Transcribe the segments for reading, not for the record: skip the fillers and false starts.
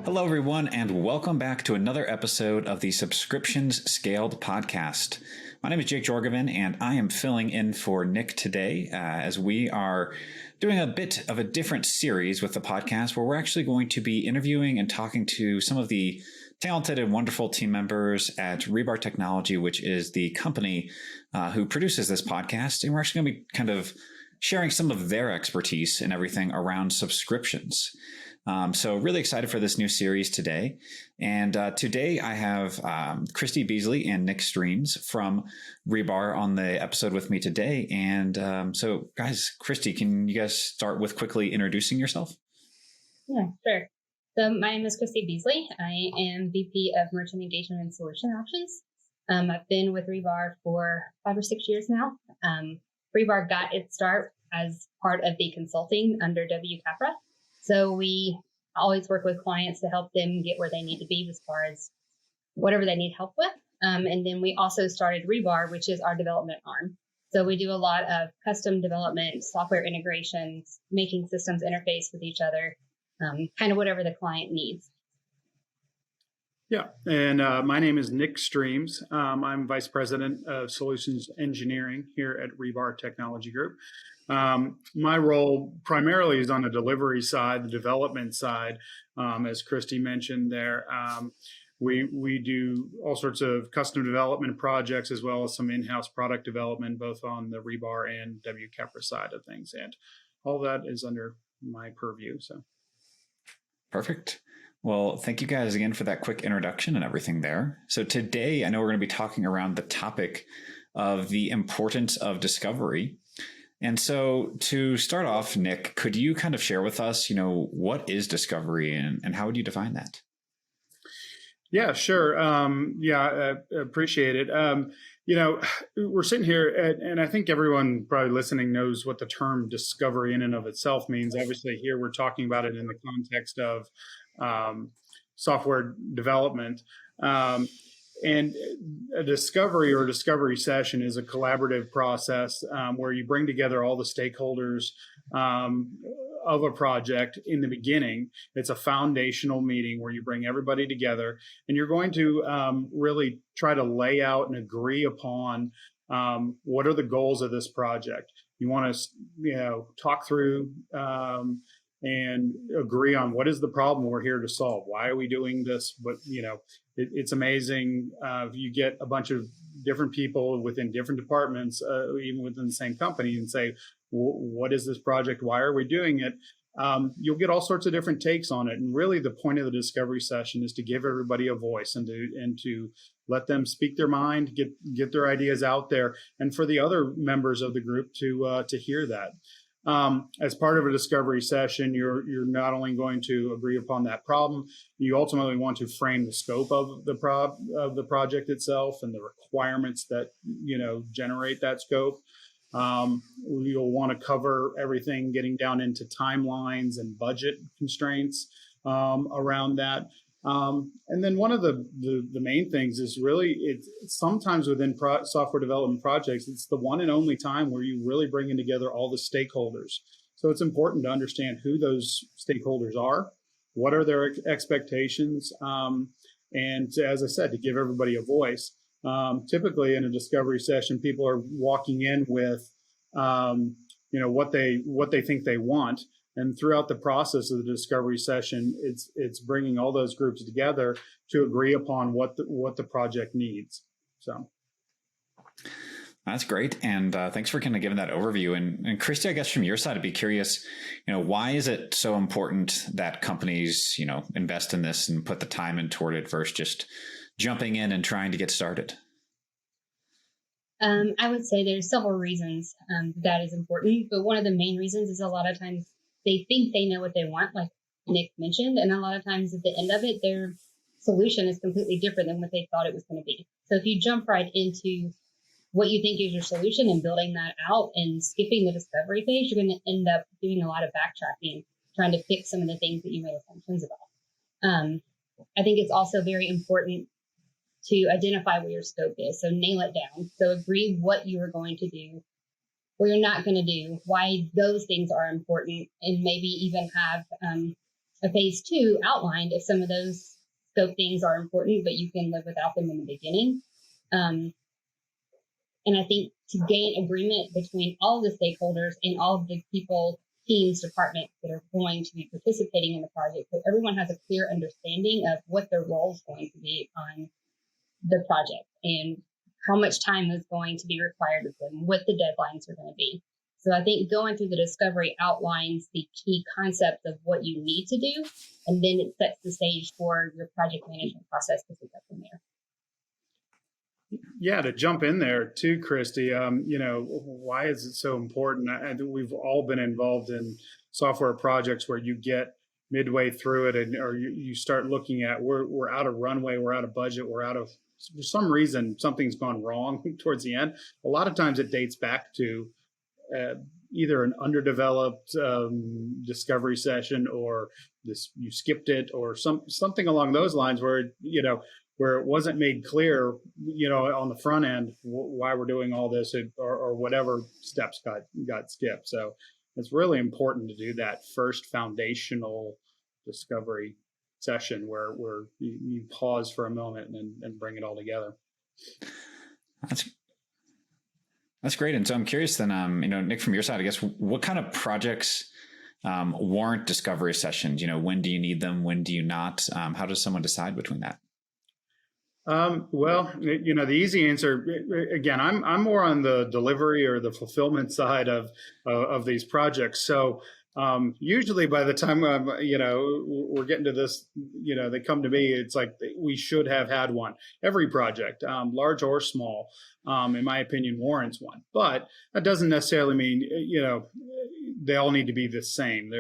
Hello, everyone, and welcome back to another episode of the Subscriptions Scaled podcast. My name is Jake Jorgovan, and I am filling in for Nick today as we are doing a bit of a different series with the podcast where we're actually going to be interviewing and talking to some of the talented and wonderful team members at Rebar Technology, which is the company who produces this podcast. And we're actually going to be kind of sharing some of their expertise and everything around subscriptions. So really excited for this new series today. And today I have Christy Beesley and Nick Streams from Rebar on the episode with me today. And so guys, Christy, can you guys start with quickly introducing yourself? Yeah, sure. So my name is Christy Beesley. I am VP of Merchant Engagement and Solution Options. I've been with Rebar for 5 or 6 years now. Rebar got its start as part of the consulting under WCAPRA. So we always work with clients to help them get where they need to be as far as whatever they need help with. And then we also started Rebar, which is our development arm. So we do a lot of custom development, software integrations, making systems interface with each other, kind of whatever the client needs. Yeah, and my name is Nick Streams. I'm Vice President of Solutions Engineering here at Rebar Technology Group. My role primarily is on the delivery side, the development side. As Christy mentioned there, we do all sorts of custom development projects as well as some in-house product development, both on the Rebar and WCAPRA side of things. And all that is under my purview. So, perfect. Well, thank you guys again for that quick introduction and everything there. So today, I know we're going to be talking around the topic of the importance of discovery. And so to start off, Nick, could you kind of share with us, what is discovery and how would you define that? Yeah, sure. I appreciate it. We're sitting here and I think everyone probably listening knows what the term discovery in and of itself means. Obviously, here we're talking about it in the context of software development. And a discovery or discovery session is a collaborative process where you bring together all the stakeholders of a project in the beginning. It's a foundational meeting where you bring everybody together and you're going to really try to lay out and agree upon what are the goals of this project. You want to, talk through and agree on what is the problem we're here to solve. Why are we doing this? But, it's amazing. You get a bunch of different people within different departments, even within the same company, and say, what is this project? Why are we doing it? You'll get all sorts of different takes on it. And really the point of the discovery session is to give everybody a voice and to let them speak their mind, get their ideas out there, and for the other members of the group to hear that. As part of a discovery session, you're not only going to agree upon that problem, you ultimately want to frame the scope of the project itself and the requirements that generate that scope. You'll want to cover everything, getting down into timelines and budget constraints around that. And then one of the main things is really it's sometimes within software development projects, it's the one and only time where you really bringing together all the stakeholders. So it's important to understand who those stakeholders are, what are their expectations, and as I said, to give everybody a voice. Typically in a discovery session, people are walking in with what they think they want. And throughout the process of the discovery session, it's bringing all those groups together to agree upon what the project needs. So that's great, and thanks for kind of giving that overview. And Christy, I guess from your side, I'd be curious, why is it so important that companies, invest in this and put the time in toward it versus just jumping in and trying to get started? I would say there's several reasons that is important, but one of the main reasons is a lot of times they think they know what they want, like Nick mentioned, and a lot of times at the end of it, their solution is completely different than what they thought it was going to be. So if you jump right into what you think is your solution and building that out and skipping the discovery phase, you're going to end up doing a lot of backtracking, trying to fix some of the things that you made assumptions about. I think it's also very important to identify what your scope is. So nail it down. So agree what you are going to do what you're not going to do, why those things are important, and maybe even have a phase 2 outlined if some of those scope things are important, but you can live without them in the beginning. And I think to gain agreement between all the stakeholders and all of the people, teams, departments that are going to be participating in the project, so everyone has a clear understanding of what their role is going to be on the project and how much time is going to be required of them, what the deadlines are going to be. So I think going through the discovery outlines the key concepts of what you need to do, and then it sets the stage for your project management process to pick up from there. Yeah, to jump in there too, Christy, why is it so important? I think we've all been involved in software projects where you get midway through it or you start looking at we're out of runway, we're out of budget, we're out of, for some reason, something's gone wrong towards the end. A lot of times it dates back to either an underdeveloped discovery session or you skipped it or something along those lines where it wasn't made clear, on the front end why we're doing all this or whatever steps got skipped. So it's really important to do that first foundational discovery session where you pause for a moment and bring it all together. That's great. And so I'm curious then, Nick, from your side, I guess, what kind of projects warrant discovery sessions? When do you need them? When do you not? How does someone decide between that? Well, the easy answer, again, I'm more on the delivery or the fulfillment side of these projects. So usually by the time, we're getting to this, they come to me, it's like we should have had one. Every project, large or small, in my opinion, warrants one. But that doesn't necessarily mean, they all need to be the same.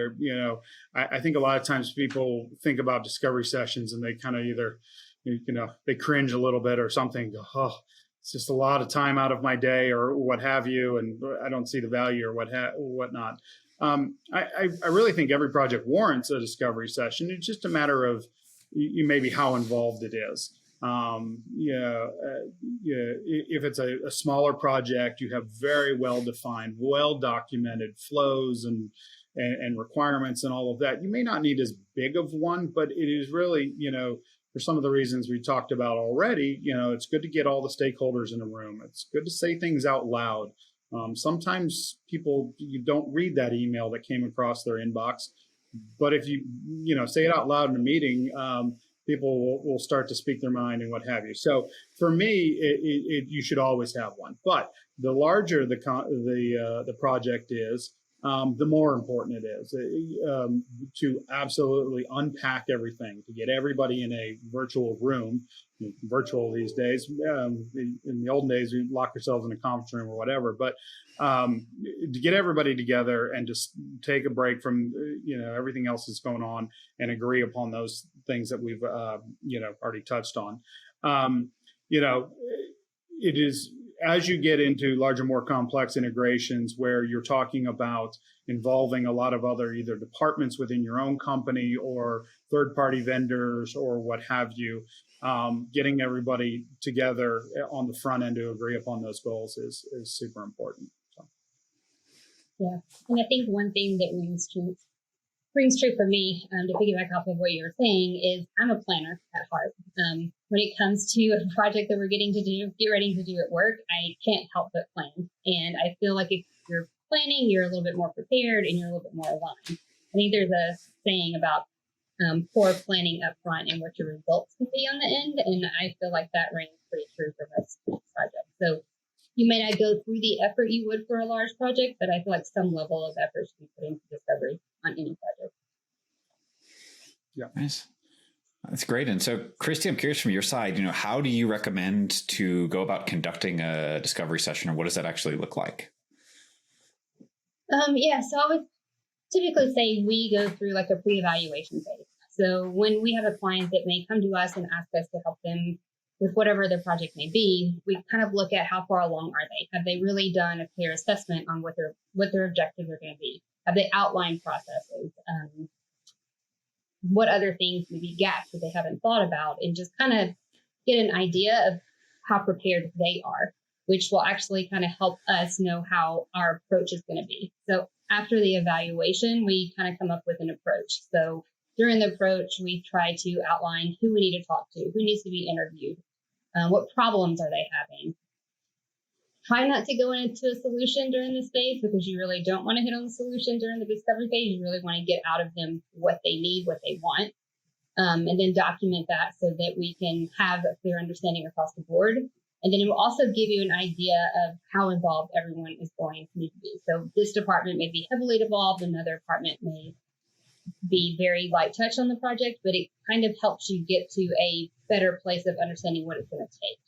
I think a lot of times people think about discovery sessions and they kind of either they cringe a little bit or something. Oh, it's just a lot of time out of my day or what have you, and I don't see the value or whatnot. I really think every project warrants a discovery session. It's just a matter of maybe how involved it is. If it's a smaller project, you have very well defined, well documented flows and requirements and all of that. You may not need as big of one, but it is really, for some of the reasons we talked about already, it's good to get all the stakeholders in a room. It's good to say things out loud. Sometimes you don't read that email that came across their inbox, but if you say it out loud in a meeting, people will start to speak their mind and what have you. So for me, you should always have one. But the larger the project is, the more important it is to absolutely unpack everything, to get everybody in a virtual room, virtual these days. In the olden days, we lock ourselves in a conference room or whatever, but to get everybody together and just take a break from, everything else that's going on and agree upon those things that we've, already touched on. It is, as you get into larger, more complex integrations where you're talking about involving a lot of other either departments within your own company or third-party vendors or what have you, getting everybody together on the front end to agree upon those goals is super important. So. Yeah, and I think one thing that rings true for me, to piggyback off of what you were saying, is I'm a planner at heart. When it comes to a project that we're get ready to do at work, I can't help but plan. And I feel like if you're planning, you're a little bit more prepared and you're a little bit more aligned. I think there's a saying about poor planning up front and what your results can be on the end. And I feel like that rings pretty true for most projects. So you may not go through the effort you would for a large project, but I feel like some level of effort should be put into discovery on any project. Yeah. Nice. That's great. And so, Christy, I'm curious from your side, how do you recommend to go about conducting a discovery session, or what does that actually look like? So I would typically say we go through like a pre-evaluation phase. So when we have a client that may come to us and ask us to help them with whatever their project may be, we kind of look at how far along are they? Have they really done a clear assessment on what their objectives are going to be? Have they outlined processes? What other things, maybe gaps that they haven't thought about, and just kind of get an idea of how prepared they are. which will actually kind of help us know how our approach is going to be. So after the evaluation, we kind of come up with an approach. So during the approach, we try to outline who we need to talk to, who needs to be interviewed, what problems are they having. Try not to go into a solution during this phase because you really don't want to hit on the solution during the discovery phase. You really want to get out of them what they need, what they want, and then document that so that we can have a clear understanding across the board. And then it will also give you an idea of how involved everyone is going to need to be. So this department may be heavily involved, another department may be very light touch on the project, but it kind of helps you get to a better place of understanding what it's going to take.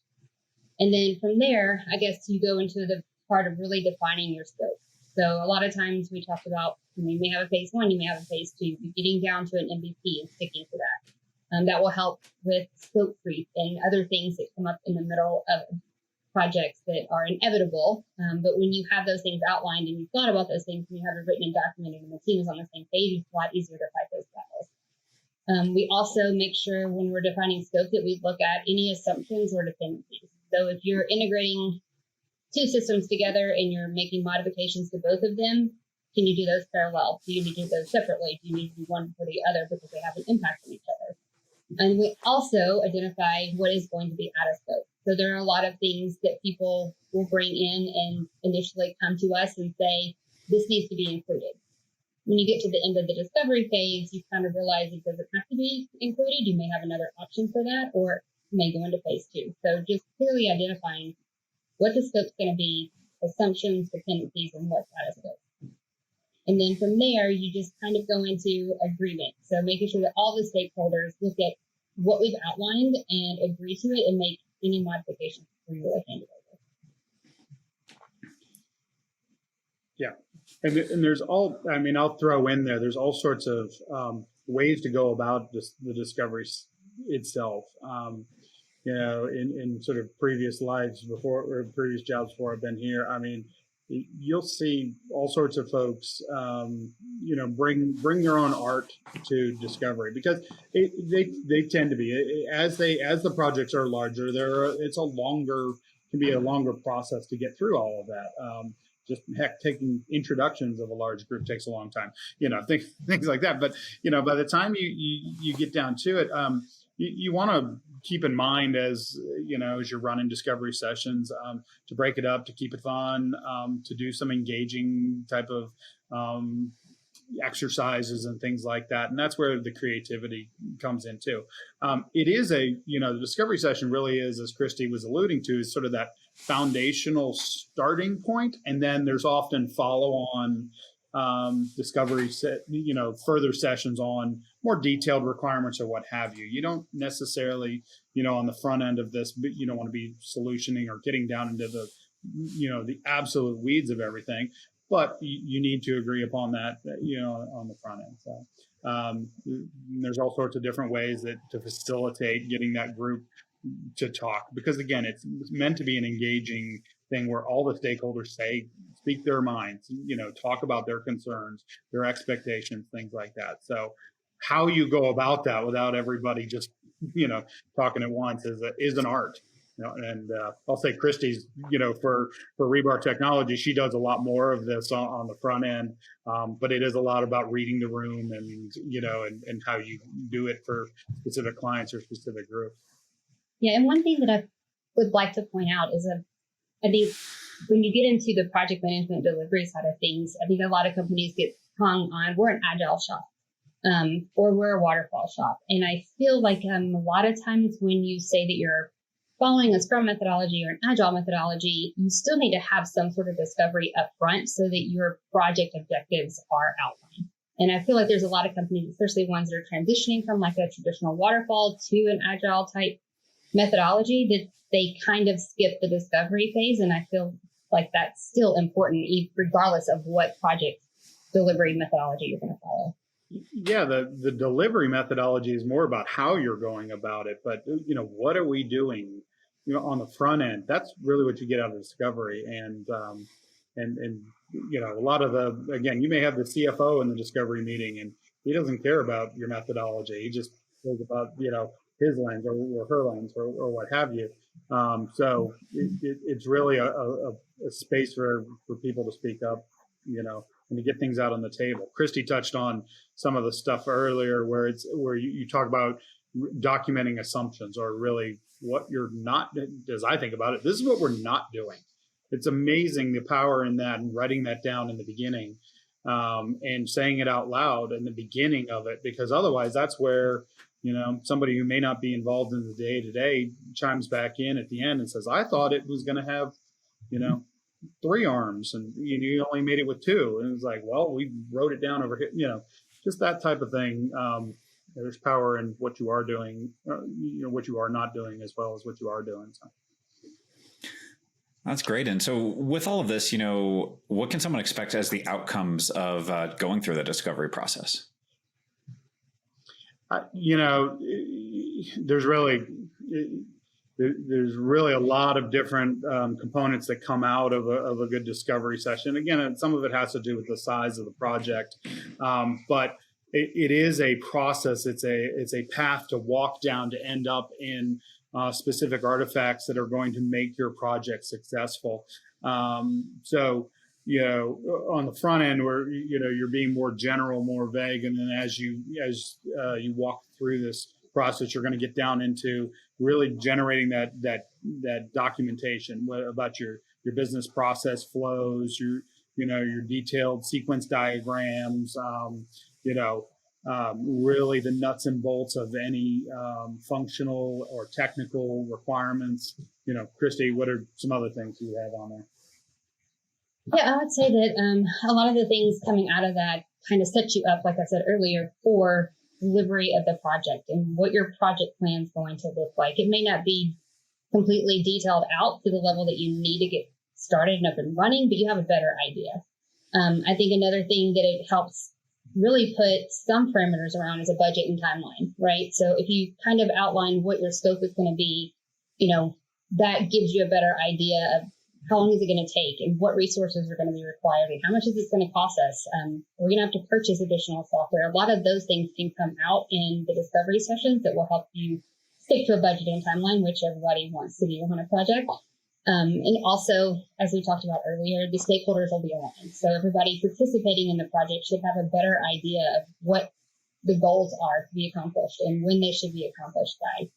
And then from there, I guess you go into the part of really defining your scope. So a lot of times we talk about, you may have a phase 1, you may have a phase 2, getting down to an MVP and sticking to that. That will help with scope creep and other things that come up in the middle of projects that are inevitable. But when you have those things outlined and you've thought about those things and you have it written and documented and the team is on the same page, it's a lot easier to fight those battles. We also make sure when we're defining scope that we look at any assumptions or dependencies. So if you're integrating 2 systems together and you're making modifications to both of them, can you do those parallel? Do you need to do those separately? Do you need to do one for the other because they have an impact on each other? And we also identify what is going to be out of scope. So there are a lot of things that people will bring in and initially come to us and say, this needs to be included. When you get to the end of the discovery phase, you kind of realize it doesn't have to be included. You may have another option for that, or it may go into phase 2. So just clearly identifying what the scope's going to be, assumptions, dependencies, and what's out of scope. And then from there, you just kind of go into agreement. So making sure that all the stakeholders look at what we've outlined and agree to it and make any modifications before you really hand it over. Yeah. And there's I'll throw in there's all sorts of ways to go about the discovery itself. In sort of previous lives before, or previous jobs before I've been here, you'll see all sorts of folks, bring their own art to discovery because they tend to be as the projects are larger. Can be a longer process to get through all of that. Just taking introductions of a large group takes a long time. Things like that. But by the time you get down to it, you want to keep in mind as you're running discovery sessions, to break it up, to keep it fun, to do some engaging type of exercises and things like that. And that's where the creativity comes in too. It is the discovery session really is, as Christy was alluding to, is sort of that foundational starting point. And then there's often follow-on discovery further sessions on more detailed requirements or what have you. You don't necessarily, on the front end of this, but you don't want to be solutioning or getting down into the absolute weeds of everything, but you need to agree upon that, on the front end. So there's all sorts of different ways to facilitate getting that group to talk, because again, it's meant to be an engaging thing where all the stakeholders speak their minds, talk about their concerns, their expectations, things like that. So how you go about that without everybody just, talking at once is an art. And I'll say Christy's, for Rebar Technology, she does a lot more of this on the front end, but it is a lot about reading the room and, and how you do it for specific clients or specific groups. Yeah, and one thing that I would like to point out is I think when you get into the project management delivery side of things, I think a lot of companies get hung on, we're an agile shop, or we're a waterfall shop. And I feel like a lot of times when you say that you're following a Scrum methodology or an agile methodology, you still need to have some sort of discovery up front so that your project objectives are outlined. And I feel like there's a lot of companies, especially ones that are transitioning from like a traditional waterfall to an agile type methodology, that they kind of skip the discovery phase. And I feel like that's still important, regardless of what project delivery methodology you're going to follow. Yeah, the delivery methodology is more about how you're going about it. But, what are we doing, on the front end? That's really what you get out of discovery. And a lot of again, you may have the CFO in the discovery meeting and he doesn't care about your methodology. He just cares about, his lens or her lens or what have you. So it's really a space for people to speak up, and to get things out on the table. Christy touched on some of the stuff earlier where you talk about documenting assumptions, or really what you're not, as I think about it, this is what we're not doing. It's amazing the power in that, and writing that down in the beginning, and saying it out loud in the beginning of it, because otherwise that's where, somebody who may not be involved in the day-to-day chimes back in at the end and says, I thought it was going to have, 3 arms, and you only made it with 2. And it's like, well, we wrote it down over here, just that type of thing. There's power in what you are doing, what you are not doing, as well as what you are doing. So. That's great. And so with all of this, what can someone expect as the outcomes of going through the discovery process? There's really a lot of different components that come out of a good discovery session. Again, some of it has to do with the size of the project, but it is a process. It's a path to walk down to end up in specific artifacts that are going to make your project successful. So, on the front end, where you're being more general, more vague, and then as you walk through this process, you're going to get down into really generating that documentation about your business process flows, your detailed sequence diagrams, really the nuts and bolts of any functional or technical requirements. Christy, what are some other things you have on there? Yeah, I would say that a lot of the things coming out of that kind of set you up, like I said earlier, for delivery of the project and what your project plan is going to look like. It may not be completely detailed out to the level that you need to get started and up and running, but you have a better idea. I think another thing that it helps really put some parameters around is a budget and timeline, right? So if you kind of outline what your scope is going to be, that gives you a better idea of how long is it going to take and what resources are going to be required and how much is it going to cost us. We're going to have to purchase additional software. A lot of those things can come out in the discovery sessions that will help you stick to a budget and timeline, which everybody wants to do on a project. And also, as we talked about earlier, the stakeholders will be aligned. So everybody participating in the project should have a better idea of what the goals are to be accomplished and when they should be accomplished by.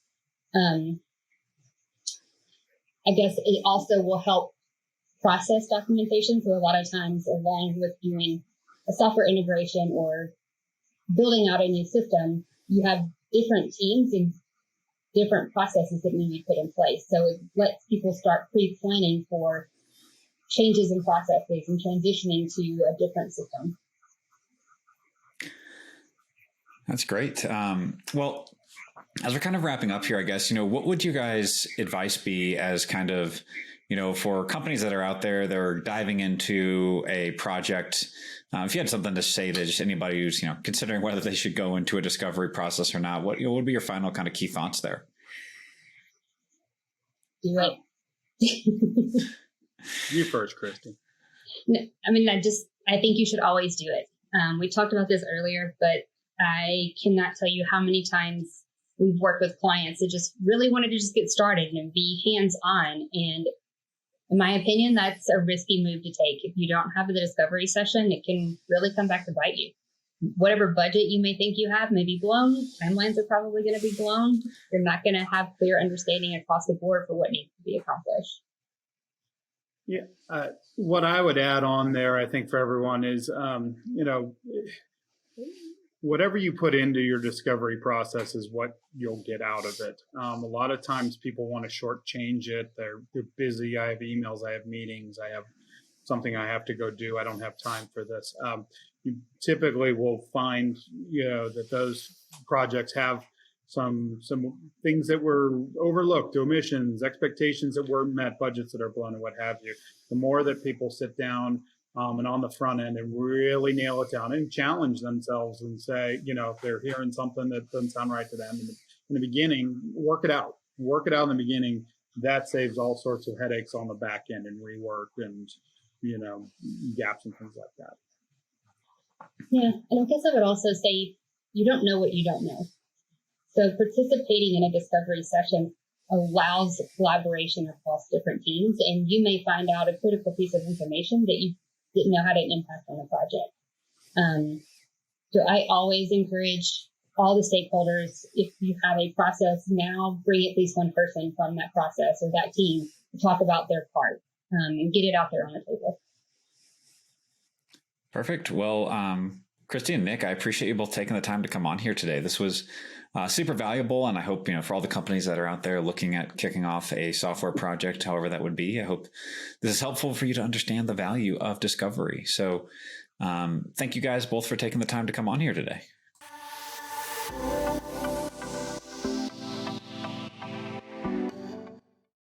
I guess it also will help process documentation. So a lot of times, along with doing a software integration or building out a new system, you have different teams and different processes that need to be put in place. So it lets people start pre-planning for changes in processes and transitioning to a different system. That's great. Well, as we're kind of wrapping up here, I guess, what would you guys' advice be as kind of, for companies that are out there, they're diving into a project? If you had something to say to just anybody who's, considering whether they should go into a discovery process or not, what would be your final kind of key thoughts there? Do it. You first, Christy. I mean, I think you should always do it. We talked about this earlier, but I cannot tell you how many times we've worked with clients that just really wanted to just get started and be hands-on. And in my opinion, that's a risky move to take. If you don't have the discovery session, it can really come back to bite you. Whatever budget you may think you have may be blown. Timelines are probably going to be blown. You're not going to have clear understanding across the board for what needs to be accomplished. Yeah. What I would add on there, I think, for everyone is, whatever you put into your discovery process is what you'll get out of it. A lot of times people want to shortchange it. They're busy. I have emails. I have meetings. I have something I have to go do. I don't have time for this. You typically will find, that those projects have some things that were overlooked, omissions, expectations that weren't met, budgets that are blown, and what have you. The more that people sit down and on the front end and really nail it down and challenge themselves and say, if they're hearing something that doesn't sound right to them in the beginning, work it out in the beginning. That saves all sorts of headaches on the back end and rework and, gaps and things like that. Yeah. And I guess I would also say you don't know what you don't know. So participating in a discovery session allows collaboration across different teams, and you may find out a critical piece of information that you didn't know had an impact on the project. So I always encourage all the stakeholders, if you have a process now, bring at least one person from that process or that team to talk about their part and get it out there on the table. Perfect. Well, Christy and Nick, I appreciate you both taking the time to come on here today. This was super valuable, and I hope, for all the companies that are out there looking at kicking off a software project, however that would be, I hope this is helpful for you to understand the value of discovery. So thank you guys both for taking the time to come on here today.